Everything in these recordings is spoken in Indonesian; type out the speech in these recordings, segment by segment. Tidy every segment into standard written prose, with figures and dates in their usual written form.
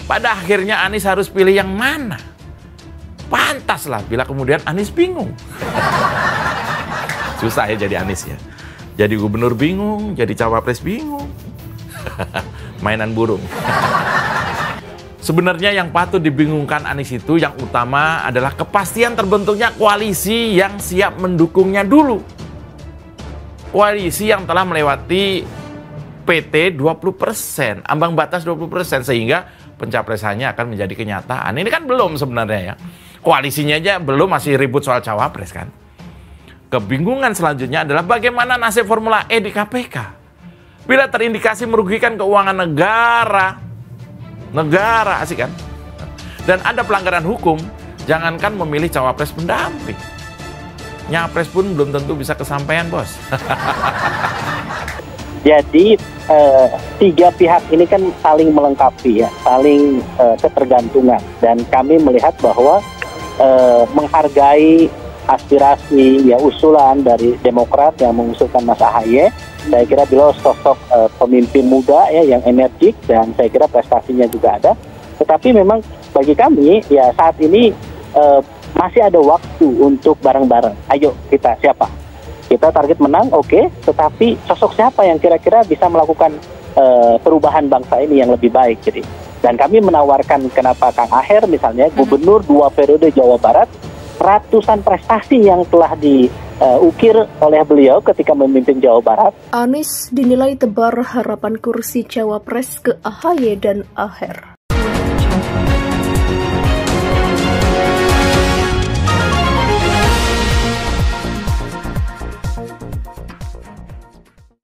Pada akhirnya Anies harus pilih yang mana? Pantaslah bila kemudian Anies bingung. Susah ya jadi Anies ya. Jadi gubernur bingung, jadi cawapres bingung. Mainan burung. Sebenarnya yang patut dibingungkan Anies itu yang utama adalah kepastian terbentuknya koalisi yang siap mendukungnya dulu. Koalisi yang telah melewati PT 20%, ambang batas 20%, sehingga pencapresannya akan menjadi kenyataan. Ini kan belum sebenarnya ya. Koalisinya aja belum, masih ribut soal cawapres kan. Kebingungan selanjutnya adalah bagaimana nasib Formula E di KPK. Bila terindikasi merugikan keuangan negara asik kan? Dan ada pelanggaran hukum, jangankan memilih cawapres pendamping. Nyapres pun belum tentu bisa kesampaian, bos. Jadi tiga pihak ini kan saling melengkapi ya, saling ketergantungan. Dan kami melihat bahwa menghargai aspirasi ya usulan dari Demokrat yang mengusulkan Mas Ahaye. Saya kira beliau sosok pemimpin muda ya yang energik dan saya kira prestasinya juga ada. Tetapi memang bagi kami ya saat ini masih ada waktu untuk bareng-bareng. Ayo kita siapa? Kita target menang, oke. Tetapi sosok siapa yang kira-kira bisa melakukan perubahan bangsa ini yang lebih baik? Jadi. Dan kami menawarkan kenapa Kang Aher misalnya gubernur 2 periode Jawa Barat, ratusan prestasi yang telah diukir oleh beliau ketika memimpin Jawa Barat. Anies dinilai tebar harapan kursi cawapres ke Ahaye dan Aher.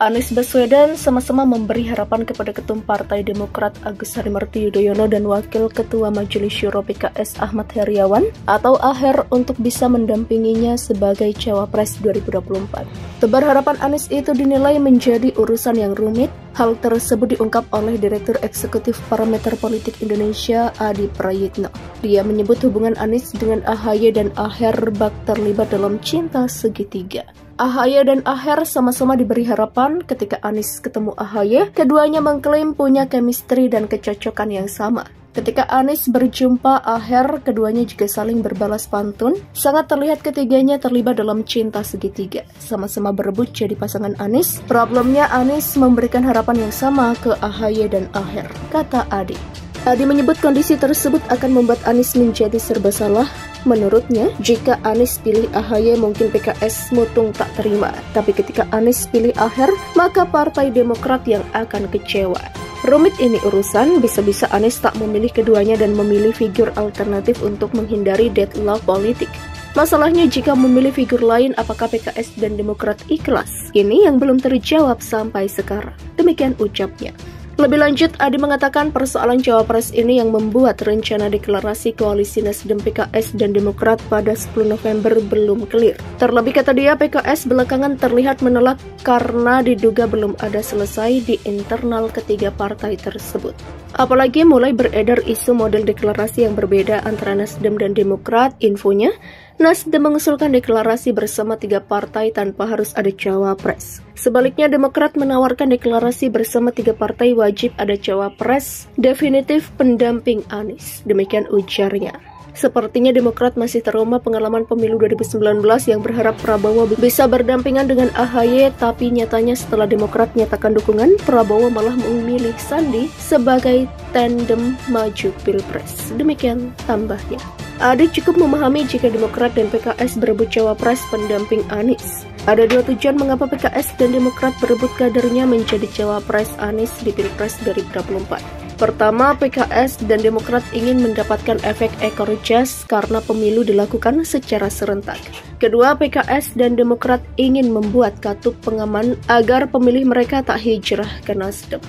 Anies Baswedan sama-sama memberi harapan kepada Ketum Partai Demokrat Agus Harimurti Yudhoyono dan Wakil Ketua Majelis Syuro PKS Ahmad Heriawan atau Aher untuk bisa mendampinginya sebagai Cawapres 2024. Tebar harapan Anies itu dinilai menjadi urusan yang rumit. Hal tersebut diungkap oleh Direktur Eksekutif Parameter Politik Indonesia Adi Prayitno. Dia menyebut hubungan Anies dengan Ahaye dan Aher bak terlibat dalam cinta segitiga. Ahaye dan Aher sama-sama diberi harapan ketika Anies ketemu Ahaye, keduanya mengklaim punya chemistry dan kecocokan yang sama. Ketika Anies berjumpa Aher, keduanya juga saling berbalas pantun. Sangat terlihat ketiganya terlibat dalam cinta segitiga. Sama-sama berebut jadi pasangan Anies. Problemnya Anies memberikan harapan yang sama ke Ahaye dan Aher, kata Adi. Adi menyebut kondisi tersebut akan membuat Anies menjadi serba salah. Menurutnya, jika Anies pilih Ahaye mungkin PKS mutung tak terima. Tapi ketika Anies pilih Aher, maka Partai Demokrat yang akan kecewa. Rumit ini urusan, bisa-bisa Anies tak memilih keduanya dan memilih figur alternatif untuk menghindari deadlock politik. Masalahnya jika memilih figur lain, apakah PKS dan Demokrat ikhlas? Ini yang belum terjawab sampai sekarang. Demikian ucapnya. Lebih lanjut, Adi mengatakan persoalan Cawapres ini yang membuat rencana deklarasi koalisi Nasdem, PKS, dan Demokrat pada 10 November belum clear. Terlebih kata dia, PKS belakangan terlihat menolak karena diduga belum ada selesai di internal ketiga partai tersebut. Apalagi mulai beredar isu model deklarasi yang berbeda antara Nasdem dan Demokrat. Infonya, Nasdem mengusulkan deklarasi bersama 3 partai tanpa harus ada cawapres. Sebaliknya, Demokrat menawarkan deklarasi bersama 3 partai wajib ada cawapres definitif pendamping Anies. Demikian ujarnya. Sepertinya Demokrat masih trauma pengalaman pemilu 2019 yang berharap Prabowo bisa berdampingan dengan Ahaye, tapi nyatanya setelah Demokrat nyatakan dukungan, Prabowo malah memilih Sandi sebagai tandem maju Pilpres. Demikian tambahnya. Adi cukup memahami jika Demokrat dan PKS berebut cawapres pendamping Anies. Ada 2 tujuan mengapa PKS dan Demokrat berebut kadernya menjadi cawapres Anies di Pilpres 2024. Pertama, PKS dan Demokrat ingin mendapatkan efek ekor jas karena pemilu dilakukan secara serentak. Kedua, PKS dan Demokrat ingin membuat katup pengaman agar pemilih mereka tak hijrah ke Nasdem.